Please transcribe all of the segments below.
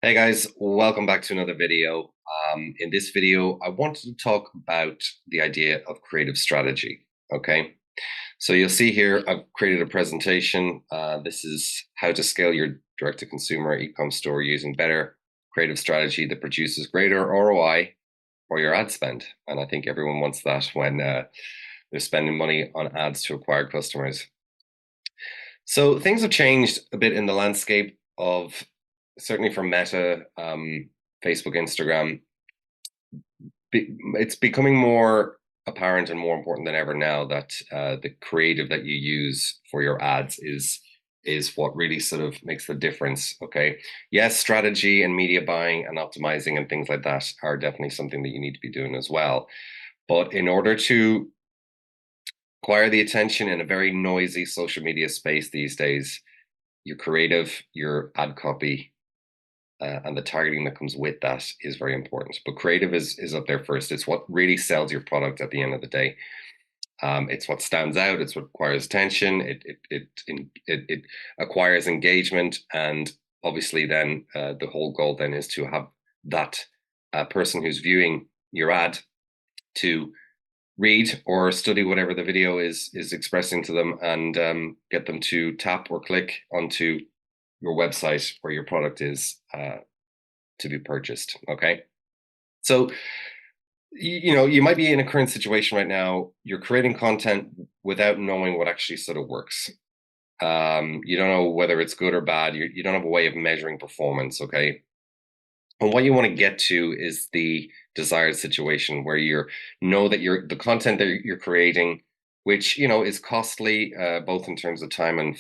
Hey guys, welcome back to another video. In this video, I wanted to talk about the idea of creative strategy. Okay, so you'll see here I've created a presentation. This is how to scale your direct-to-consumer e-com store using better creative strategy that produces greater ROI for your ad spend. And I think everyone wants that when they're spending money on ads to acquire customers. So things have changed a bit in the landscape of certainly from Meta, Facebook, Instagram. It's becoming more apparent and more important than ever now that the creative that you use for your ads is what really sort of makes the difference. Okay, yes, strategy and media buying and optimizing and things like that are definitely something that you need to be doing as well. But in order to acquire the attention in a very noisy social media space these days, your creative, your ad copy, and the targeting that comes with that is very important. But creative is up there first. It's what really sells your product at the end of the day. It's what stands out. It's what acquires attention. It acquires engagement, and obviously, then the whole goal then is to have that person who's viewing your ad to read or study whatever the video is expressing to them, and get them to tap or click onto your website where your product is to be purchased. Okay, so you might be in a current situation right now. You're creating content without knowing what actually sort of works. You don't know whether it's good or bad. You don't have a way of measuring performance. Okay, and what you want to get to is the desired situation where you know that the content that you're creating, which is costly, both in terms of time and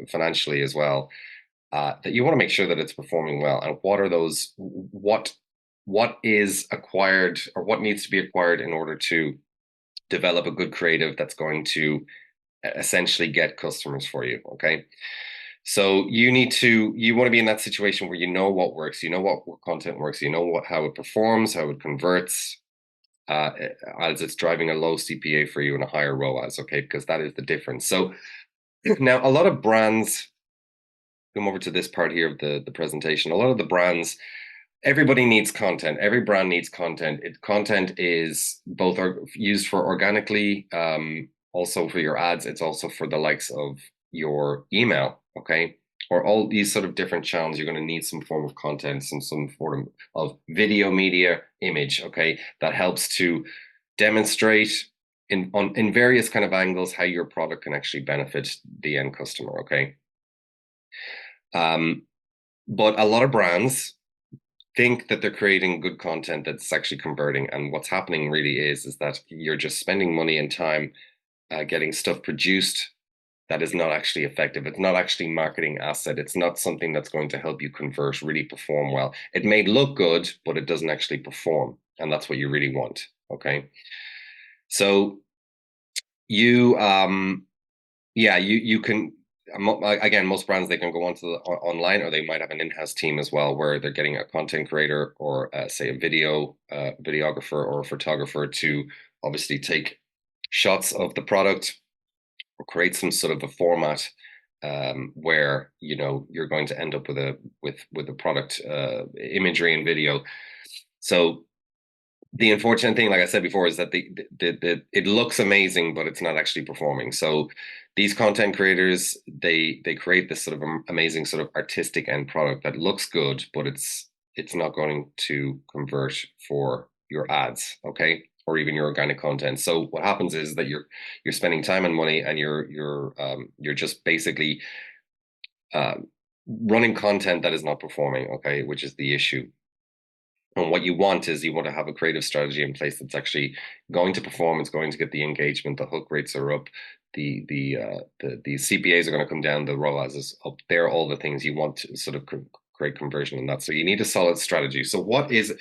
financially as well. That you want to make sure that it's performing well, and what is acquired or what needs to be acquired in order to develop a good creative that's going to essentially get customers for you. Okay, so you want to be in that situation where you know what works, you know what content works, you know how it performs, how it converts, uh, as it's driving a low CPA for you and a higher ROAS. Okay, because that is the difference. So now a lot of brands come over to this part here of the presentation. A lot of the brands, everybody needs content. Every brand needs content. Content is both used for organically, also for your ads. It's also for the likes of your email, okay? Or all these sort of different channels. You're going to need some form of content, some form of video, media, image, okay? That helps to demonstrate in various kind of angles how your product can actually benefit the end customer, okay? Um, but a lot of brands think that they're creating good content that's actually converting, and what's happening really is that you're just spending money and time getting stuff produced that is not actually effective. It's not actually marketing asset. It's not something that's going to help you convert, really perform well. It may look good, but it doesn't actually perform, and that's what you really want. Okay, so you yeah, you can. Again, most brands, they can go onto online, or they might have an in-house team as well, where they're getting a content creator or say a videographer or a photographer to obviously take shots of the product or create some sort of a format, where you're going to end up with a product, imagery and video. So the unfortunate thing, like I said before, is that it looks amazing, but it's not actually performing. So these content creators, they create this sort of amazing sort of artistic end product that looks good, but it's not going to convert for your ads, okay, or even your organic content. So what happens is that you're spending time and money, and you're just basically running content that is not performing, okay, which is the issue. And what you want is you want to have a creative strategy in place that's actually going to perform. It's going to get the engagement. The hook rates are up. The CPAs are going to come down. The ROAS is up. They're all the things you want to sort of create conversion in that. So you need a solid strategy. So what is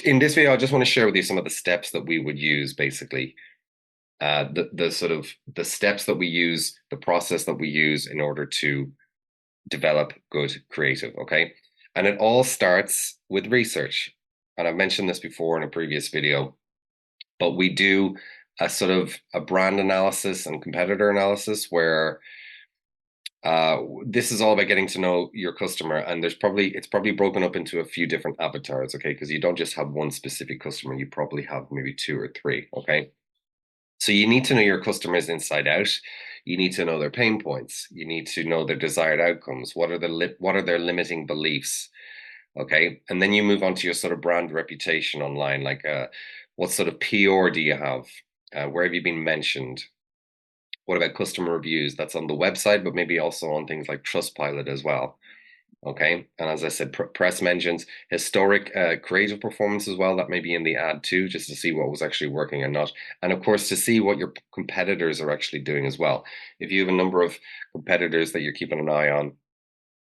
in this video? I just want to share with you some of the steps that we would use. Basically, the sort of the steps that we use, the process that we use in order to develop good creative. Okay. And it all starts with research. And I've mentioned this before in a previous video, but we do a sort of a brand analysis and competitor analysis where This is all about getting to know your customer, and it's probably broken up into a few different avatars, okay? Because you don't just have one specific customer, you probably have maybe two or three, okay? So you need to know your customers inside out. You need to know their pain points. You need to know their desired outcomes. What are their limiting beliefs? Okay, and then you move on to your sort of brand reputation online. Like, what sort of PR do you have? Where have you been mentioned? What about customer reviews? That's on the website, but maybe also on things like Trustpilot as well. Okay, and as I said, press mentions, historic creative performance as well. That may be in the ad too, just to see what was actually working and not. And of course, to see what your competitors are actually doing as well. If you have a number of competitors that you're keeping an eye on,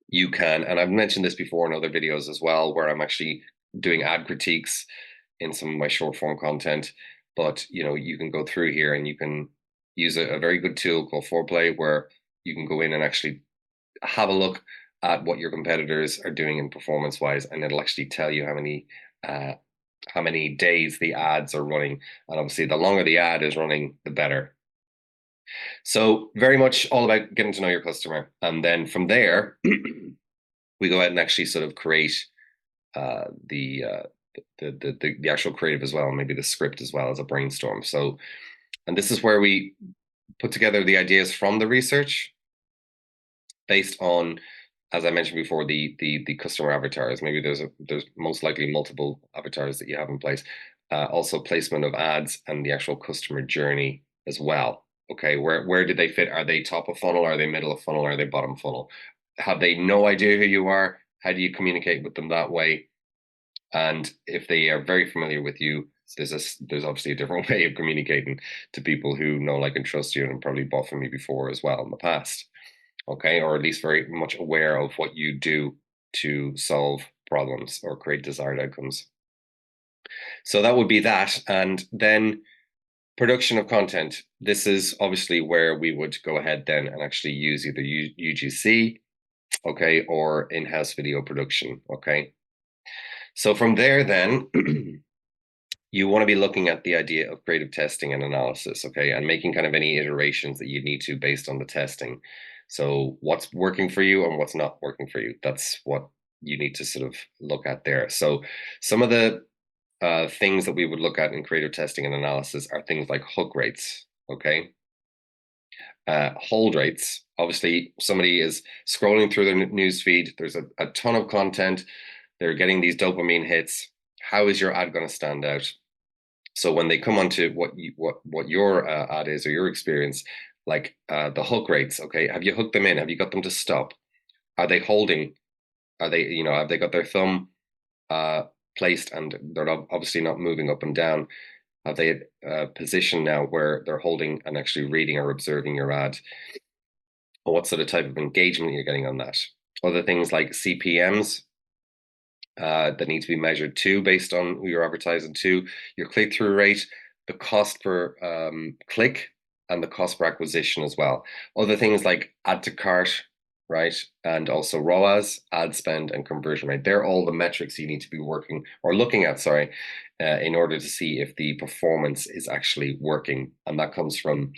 you can, and I've mentioned this before in other videos as well, where I'm actually doing ad critiques in some of my short form content. But you can go through here and you can use a very good tool called Foreplay, where you can go in and actually have a look at what your competitors are doing in performance wise, and it'll actually tell you how many days the ads are running. And obviously, the longer the ad is running, the better. So very much all about getting to know your customer, and then from there, we go ahead and actually sort of create uh, the, uh, the actual creative as well, maybe the script as well as a brainstorm. So, and this is where we put together the ideas from the research based on, as I mentioned before, the customer avatars. Maybe there's most likely multiple avatars that you have in place. Also placement of ads and the actual customer journey as well. Okay, where do they fit? Are they top of funnel? Are they middle of funnel? Are they bottom funnel? Have they no idea who you are? How do you communicate with them that way? And if they are very familiar with you, there's obviously a different way of communicating to people who know, like, and trust you, and probably bought from me before as well in the past. Okay, or at least very much aware of what you do to solve problems or create desired outcomes. So that would be that. And then production of content. This is obviously where we would go ahead then and actually use either UGC, okay, or in-house video production. Okay. So from there, then you want to be looking at the idea of creative testing and analysis, okay, and making kind of any iterations that you need to based on the testing. So what's working for you and what's not working for you? That's what you need to sort of look at there. So some of the things that we would look at in creative testing and analysis are things like hook rates, okay, hold rates. Obviously, somebody is scrolling through their news feed. There's a ton of content. They're getting these dopamine hits. How is your ad going to stand out? So when they come onto what your ad is or your experience, like the hook rates, okay, have you hooked them in? Have you got them to stop? Are they holding? Are they, have they got their thumb uh, placed and they're obviously not moving up and down? Have they positioned now where they're holding and actually reading or observing your ad? Or what sort of type of engagement you're getting on that? Other things like CPMs, that need to be measured too, based on who you're advertising to, your click through rate, the cost per click, and the cost per acquisition as well. Other things like add to cart, right? And also ROAS, ad spend, and conversion rate. They're all the metrics you need to be working or looking at, sorry, in order to see if the performance is actually working. And that comes from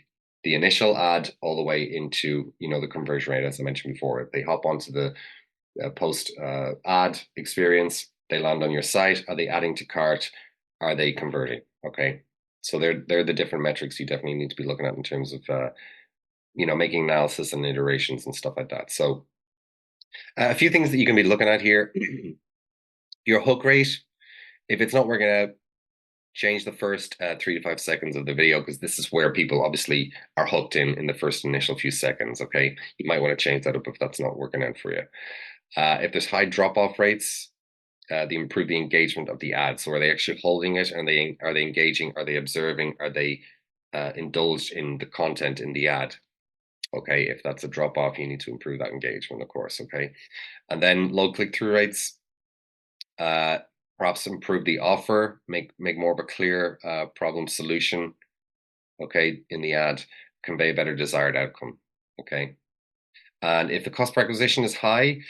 the initial ad all the way into, the conversion rate, as I mentioned before. If they hop onto the post ad experience, they land on your site. Are they adding to cart? Are they converting? Okay, so they're the different metrics you definitely need to be looking at in terms of making analysis and iterations and stuff like that. So a few things that you can be looking at here. Your hook rate, if it's not working out, change the first 3 to 5 seconds of the video, because this is where people obviously are hooked in the first initial few seconds. Okay, you might want to change that up if that's not working out for you. If there's high drop-off rates, they improve the engagement of the ad. So are they actually holding it? And are they engaging? Are they observing? Are they indulged in the content in the ad? Okay, if that's a drop-off, you need to improve that engagement, of course. Okay, and then low click-through rates. Perhaps improve the offer, make more of a clear problem solution. Okay, in the ad, convey a better desired outcome. Okay, and if the cost per acquisition is high,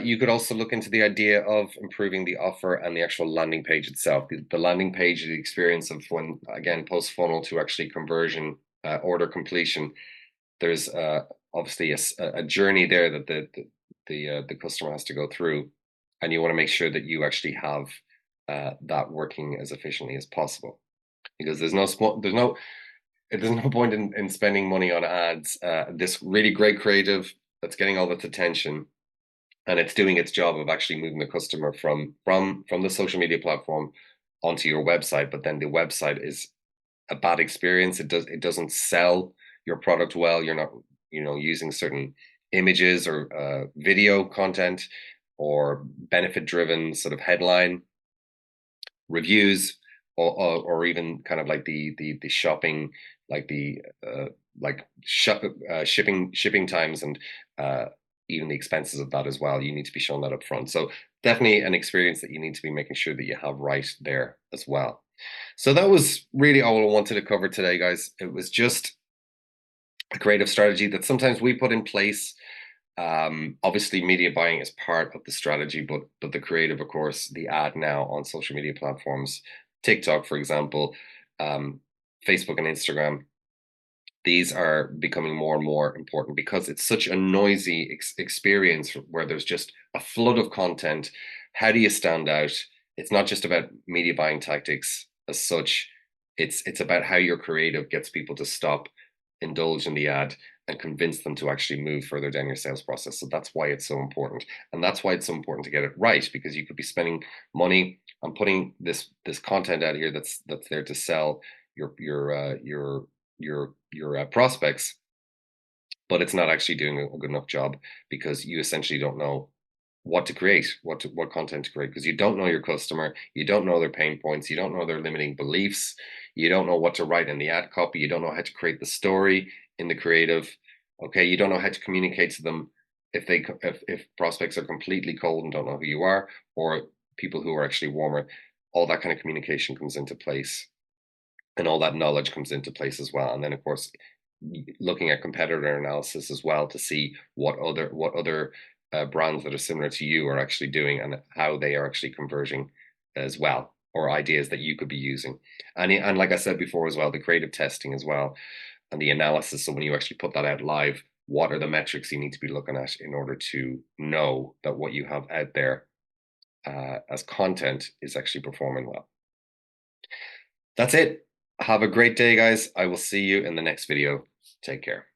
you could also look into the idea of improving the offer and the actual landing page itself. The landing page, the experience of when, again, post funnel to actually conversion, order completion. There's obviously a journey there that the customer has to go through, and you want to make sure that you actually have that working as efficiently as possible, because there's no point in spending money on ads. This really great creative that's getting all this attention, and it's doing its job of actually moving the customer from the social media platform onto your website, but then the website is a bad experience. It doesn't sell your product well. You're not, using certain images or video content or benefit driven sort of headline reviews, or even kind of like the shopping, like the shipping times, and even the expenses of that as well. You need to be shown that up front. So definitely an experience that you need to be making sure that you have right there as well. So that was really all I wanted to cover today, guys. It was just a creative strategy that sometimes we put in place. Obviously, media buying is part of the strategy, but the creative, of course, the ad now on social media platforms, TikTok, for example, Facebook and Instagram, these are becoming more and more important because it's such a noisy experience where there's just a flood of content. How do you stand out? It's not just about media buying tactics as such. It's about how your creative gets people to stop, indulge in the ad, and convince them to actually move further down your sales process. So that's why it's so important, and that's why it's so important to get it right, because you could be spending money on putting this content out here that's there to sell your prospects, but it's not actually doing a good enough job because you essentially don't know what to create, what content to create, because you don't know your customer, you don't know their pain points, you don't know their limiting beliefs, you don't know what to write in the ad copy, you don't know how to create the story in the creative. Okay, you don't know how to communicate to them if prospects are completely cold and don't know who you are, or people who are actually warmer. All that kind of communication comes into place, and all that knowledge comes into place as well. And then, of course, looking at competitor analysis as well to see what other brands that are similar to you are actually doing and how they are actually converging as well, or ideas that you could be using. And like I said before as well, the creative testing as well, and the analysis. So when you actually put that out live, what are the metrics you need to be looking at in order to know that what you have out there as content is actually performing well? That's it. Have a great day, guys. I will see you in the next video. Take care.